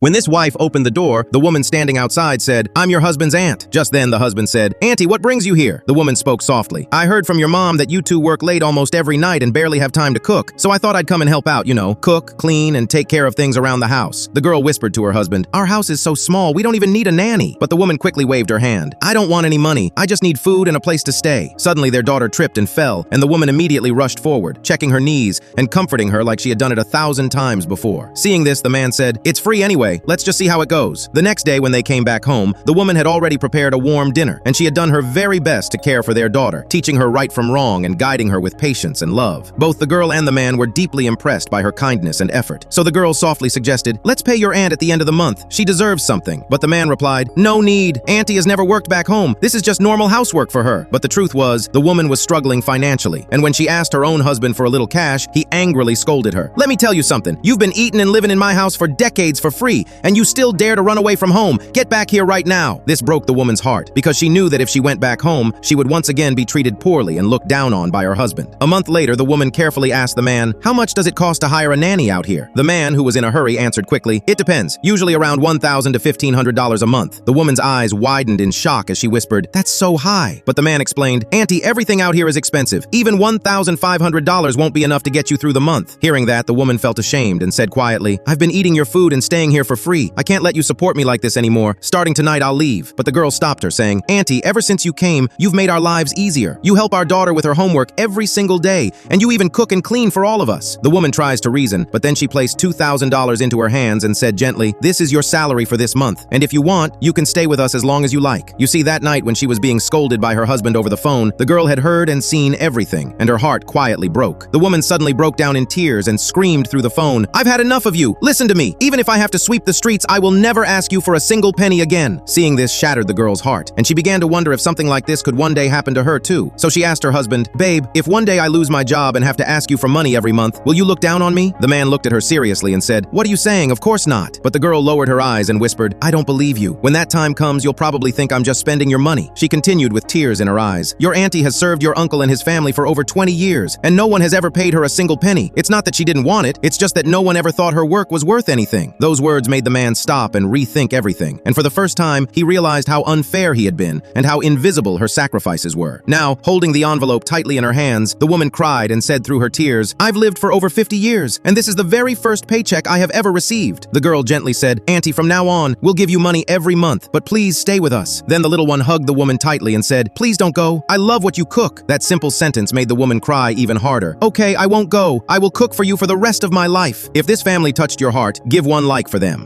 When this wife opened the door, the woman standing outside said, "I'm your husband's aunt." Just then, the husband said, "Auntie, what brings you here?" The woman spoke softly. "I heard from your mom that you two work late almost every night and barely have time to cook, so I thought I'd come and help out, cook, clean, and take care of things around the house." The girl whispered to her husband, "Our house is so small, we don't even need a nanny." But the woman quickly waved her hand. "I don't want any money. I just need food and a place to stay." Suddenly, their daughter tripped and fell, and the woman immediately rushed forward, checking her knees and comforting her like she had done it 1,000 times before. Seeing this, the man said, "It's free anyway. Let's just see how it goes." The next day when they came back home, the woman had already prepared a warm dinner, and she had done her very best to care for their daughter, teaching her right from wrong and guiding her with patience and love. Both the girl and the man were deeply impressed by her kindness and effort. So the girl softly suggested, "Let's pay your aunt at the end of the month. She deserves something." But the man replied, "No need. Auntie has never worked back home. This is just normal housework for her." But the truth was, the woman was struggling financially, and when she asked her own husband for a little cash, he angrily scolded her. "Let me tell you something. You've been eating and living in my house for decades for free, and you still dare to run away from home. Get back here right now." This broke the woman's heart, because she knew that if she went back home, she would once again be treated poorly and looked down on by her husband. A month later, the woman carefully asked the man, "How much does it cost to hire a nanny out here?" The man, who was in a hurry, answered quickly, "It depends. Usually around $1,000 to $1,500 a month." The woman's eyes widened in shock as she whispered, "That's so high." But the man explained, "Auntie, everything out here is expensive. Even $1,500 won't be enough to get you through the month." Hearing that, the woman felt ashamed and said quietly, "I've been eating your food and staying here for free. I can't let you support me like this anymore. Starting tonight, I'll leave." But the girl stopped her, saying, "Auntie, ever since you came, you've made our lives easier. You help our daughter with her homework every single day, and you even cook and clean for all of us." The woman tries to reason, but then she placed $2,000 into her hands and said gently, "This is your salary for this month, and if you want, you can stay with us as long as you like." You see, that night when she was being scolded by her husband over the phone, the girl had heard and seen everything, and her heart quietly broke. The woman suddenly broke down in tears and screamed through the phone, "I've had enough of you. Listen to me. Even if I have to sweep the streets, I will never ask you for a single penny again." Seeing this shattered the girl's heart, and she began to wonder if something like this could one day happen to her too. So she asked her husband, "Babe, if one day I lose my job and have to ask you for money every month, will you look down on me?" The man looked at her seriously and said, "What are you saying? Of course not." But the girl lowered her eyes and whispered, "I don't believe you. When that time comes, you'll probably think I'm just spending your money." She continued with tears in her eyes, "Your auntie has served your uncle and his family for over 20 years, and no one has ever paid her a single penny. It's not that she didn't want it, it's just that no one ever thought her work was worth anything." Those words made the man stop and rethink everything, and for the first time, he realized how unfair he had been and how invisible her sacrifices were. Now, holding the envelope tightly in her hands, the woman cried and said through her tears, "I've lived for over 50 years, and this is the very first paycheck I have ever received." The girl gently said, "Auntie, from now on, we'll give you money every month, but please stay with us." Then the little one hugged the woman tightly and said, "Please don't go. I love what you cook." That simple sentence made the woman cry even harder. "Okay, I won't go. I will cook for you for the rest of my life." If this family touched your heart, give one like for them.